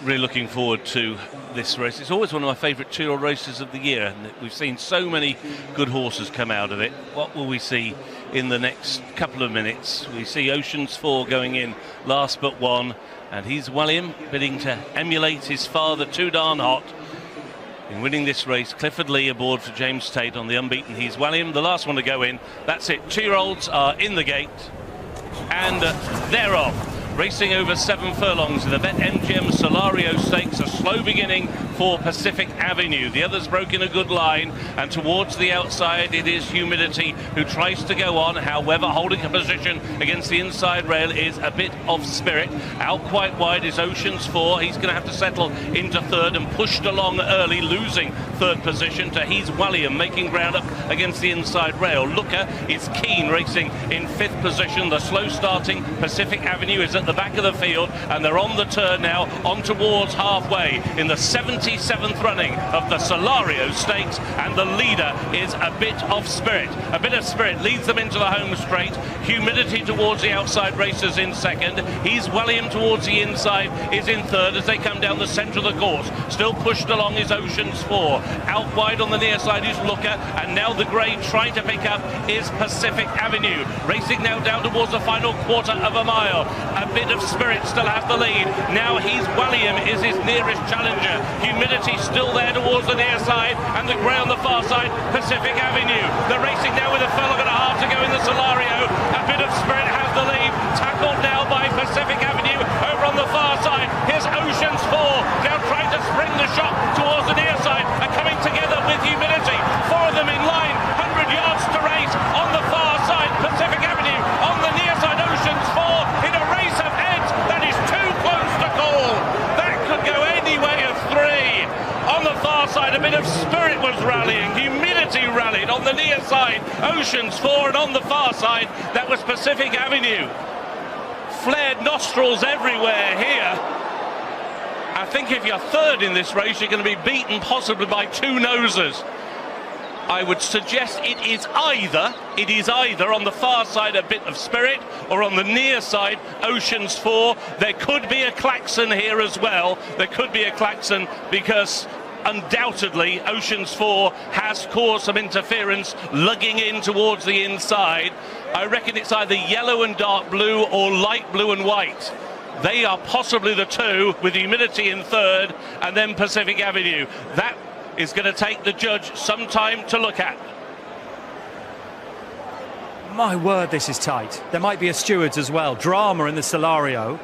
Really looking forward to this race. It's always one of my favourite 2-year-old races of the year, and we've seen so many good horses come out of it. What will we see in the next couple of minutes? We see Oceans 4 going in last but one, and he's William, bidding to emulate his father, Too Darn Hot. In winning this race, Clifford Lee aboard for James Tate on the unbeaten He's William, the last one to go in. That's it, 2-year-olds are in the gate, and they're off. Racing over 7 furlongs in the BetMGM Solario Stakes, a slow beginning for Pacific Avenue. The others broke in a good line, and towards the outside it is Humidity who tries to go on. However, holding a position against the inside rail is a bit of Spirit. Out quite wide is Oceans 4. He's going to have to settle into third and pushed along early, losing third position to He's William, making ground up against the inside rail. Looker is Keen, racing in 5th position. The slow starting Pacific Avenue is at the back of the field, and they're on the turn now, on towards halfway in the 77th running of the Solario Stakes, and the leader is A Bit of Spirit. A Bit of Spirit leads them into the home straight. Humidity towards the outside racers in second. He's William towards the inside is in third as they come down the centre of the course. Still pushed along is Oceans 4. Out wide on the near side is Looker, and now the grey trying to pick up is Pacific Avenue. Racing now down towards the final quarter of a mile. A Bit of Spirit still has the lead. Now He's William is his nearest challenger. Humidity still there towards the near side, and the grey on the far side, Pacific Avenue. They're racing now with a furlong and a half to go in the Solario. A Bit of Spirit has the lead, tackled now by Pacific Avenue over on the far side. Here's Oceans 4 now trying to spring the shot towards the near side and coming together with Humidity. 4 of them in line, 100 yards to race on the far side. Pacific Avenue on the near side, Oceans 4 in a race of heads that is too close to call. That could go any way of 3. On the far side, A Bit of Spirit was rallying. Humidity rallied on the near side. Oceans 4, and on the far side, that was Pacific Avenue. Flared nostrils everywhere here. I think if you're third in this race, you're going to be beaten possibly by 2 noses. I would suggest it is either on the far side A Bit of Spirit, or on the near side Oceans 4. There could be a klaxon here as well. There could be a klaxon because undoubtedly Oceans 4 has caused some interference, lugging in towards the inside. I reckon it's either yellow and dark blue or light blue and white. They are possibly the 2, with Humidity in third, and then Pacific Avenue. That is going to take the judge some time to look at. My word, this is tight. There might be a Stewards as well. Drama in the Solario.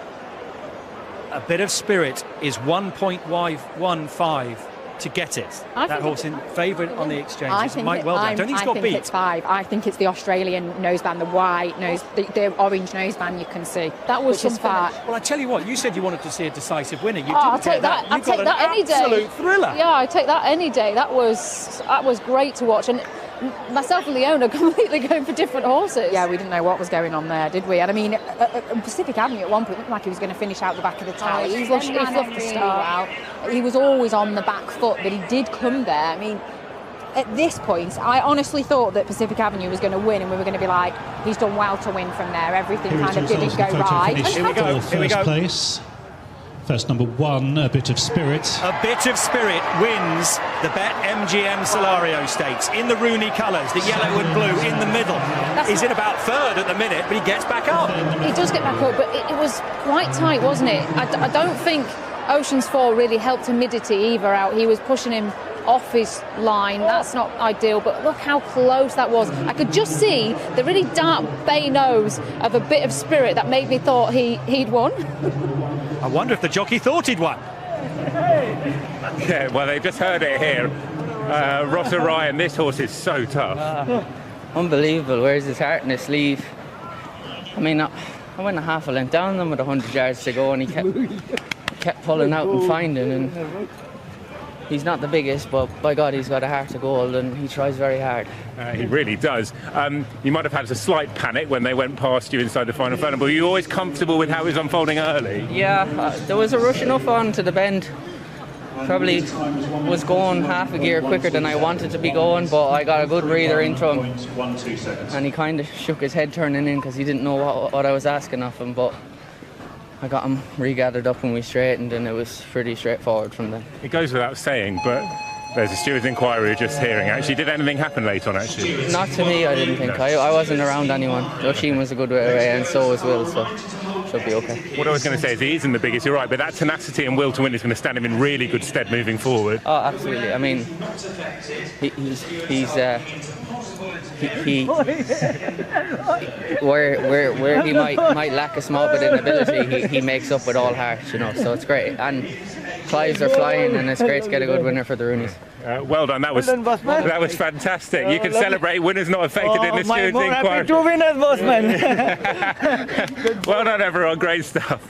A Bit of Spirit is 1.15 to get it. That horse in favourite on the exchanges. Might well be. Don't think he's got beat. It's 5. I think it's the Australian noseband, the white nose, the orange noseband you can see. That was just far. Well, I tell you what, you said you wanted to see a decisive winner. You I'll take that. I'll take that any day. Absolute thriller. Yeah, I take that any day. That was great to watch, and myself and Leona completely going for different horses. Yeah, we didn't know what was going on there, did we? And I mean, Pacific Avenue at one point looked like he was going to finish out the back of the tally. He flushed the start. He was always on the back foot, but he did come there. I mean, at this point, I honestly thought that Pacific Avenue was going to win, and we were going to be like, he's done well to win from there. Everything kind of didn't go right. Here we go. Here we go. Place. First number 1, A Bit of Spirit. A Bit of Spirit wins the BetMGM Solario Stakes in the Rooney colours, the yellow and blue in the middle. He's in about third at the minute, but he gets back up. He does get back up, but it was quite tight, wasn't it? I don't think Oceans 4 really helped Humidity either out. He was pushing him off his line. That's not ideal, but look how close that was. I could just see the really dark bay nose of A Bit of Spirit that made me thought he'd won. I wonder if the jockey thought he'd won. Yeah, well, they just heard it here. Ross Ryan, this horse is so tough. Unbelievable. Wears his heart in his sleeve. I mean, I went a half a length down them with 100 yards to go, and he kept pulling out and finding. And he's not the biggest, but by God, he's got a heart of gold, and he tries very hard. He really does. You might have had a slight panic when they went past you inside the final furlong, but were you always comfortable with how it was unfolding early? Yeah, there was a rush enough on to the bend. Probably was going half a gear quicker than I wanted to be going, but I got a good breather into him. And he kind of shook his head turning in because he didn't know what I was asking of him, but I got him regathered up and we straightened, and it was pretty straightforward from then. It goes without saying, but there's a steward's inquiry we're just hearing. Actually, did anything happen late on, actually? Not to me, I didn't think. I wasn't around anyone. Oisin was a good way away, and so was Will, so should be okay. What I was going to say is he isn't the biggest, you're right, but that tenacity and will to win is going to stand him in really good stead moving forward. Oh, absolutely. I mean, where he might lack a small bit in ability, he makes up with all heart, you know, so it's great. And Clives are flying, and it's great to get a good winner for the Roonies. Well done, that was fantastic. You can celebrate winners not affected in the steward's inquiry. Two winners, bossman. Well done, everyone, great stuff.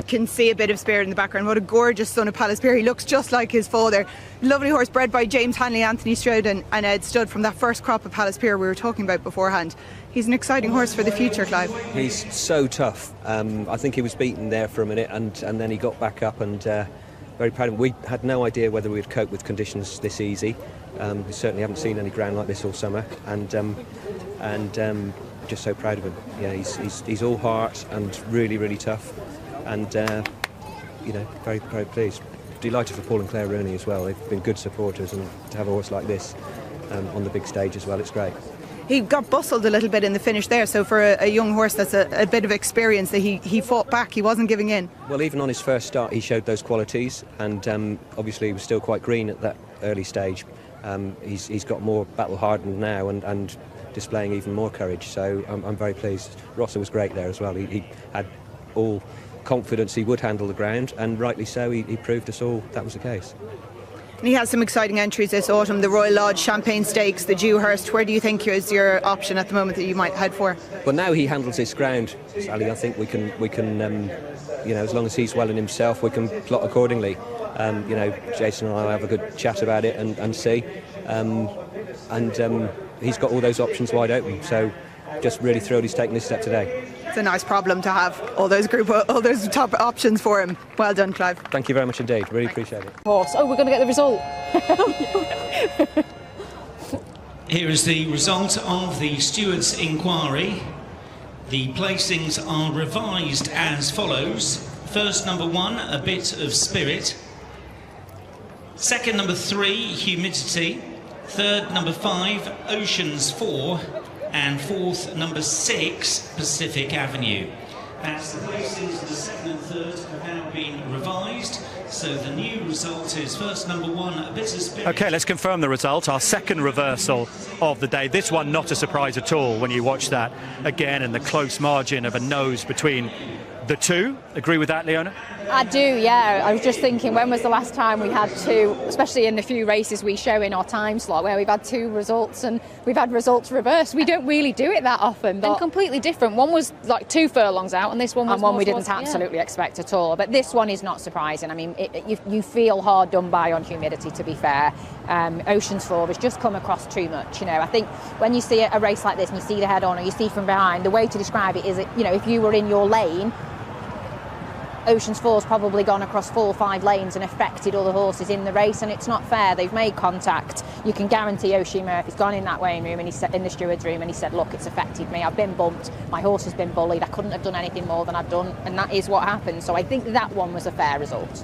Can see a bit of spirit in the background. What a gorgeous son of Palace Pier. He looks just like his father. Lovely horse bred by James Hanley, Anthony Steward and Ed Stud from that first crop of Palace Pier we were talking about beforehand. He's an exciting horse for the future, Clive. He's so tough. I think he was beaten there for a minute and then he got back up, and very proud of him. We had no idea whether we would cope with conditions this easy. We certainly haven't seen any ground like this all summer, and just so proud of him. Yeah, he's all heart and really, really tough, and very, very pleased. Delighted for Paul and Claire Rooney as well. They've been good supporters, and to have a horse like this on the big stage as well, it's great. He got bustled a little bit in the finish there, so for a young horse that's a bit of experience, that he fought back, he wasn't giving in. Well, even on his first start he showed those qualities, and obviously he was still quite green at that early stage. He's got more battle hardened now and displaying even more courage, so I'm very pleased. Rosser was great there as well. He had all confidence he would handle the ground, and rightly so. He proved us all that was the case. And he has some exciting entries this autumn, the Royal Lodge, Champagne Stakes, the Dewhurst. Where do you think is your option at the moment that you might head for? Well, now he handles this ground, Sally, I think we can as long as he's well in himself, we can plot accordingly. Jason and I will have a good chat about it and see. He's got all those options wide open, so just really thrilled he's taken this step today. It's a nice problem to have, all those top options for him. Well done, Clive. Thank you very much indeed, really appreciate it. Horse. Oh, we're going to get the result. Here is the result of the steward's inquiry. The placings are revised as follows. First, number 1, A Bit of Spirit. Second, number 3, Humidity. Third, number 5, Oceans 4. And fourth, number 6, Pacific Avenue. As the placings for the second and third have now been revised, so the new result is first, number 1, A Bit of Spirit. OK, let's confirm the result. Our second reversal of the day. This one not a surprise at all when you watch that again, and the close margin of a nose between the two. Agree with that, Leona? I do, yeah. I was just thinking, when was the last time we had two, especially in the few races we show in our time slot, where we've had two results and we've had results reversed. We don't really do it that often, but completely different. One was like 2 furlongs out, and this one was one we didn't absolutely expect at all. But this one is not surprising. I mean, you feel hard done by on Humidity, to be fair. Oceans 4 has just come across too much. I think when you see a race like this and you see the head on or you see from behind, the way to describe it is that, if you were in your lane, Oceans 4's probably gone across 4 or 5 lanes and affected other horses in the race, and it's not fair. They've made contact. You can guarantee Oisin Murphy's gone in that weighing room and he said, in the steward's room, and he said, look, it's affected me. I've been bumped. My horse has been bullied. I couldn't have done anything more than I've done, and that is what happened. So I think that one was a fair result.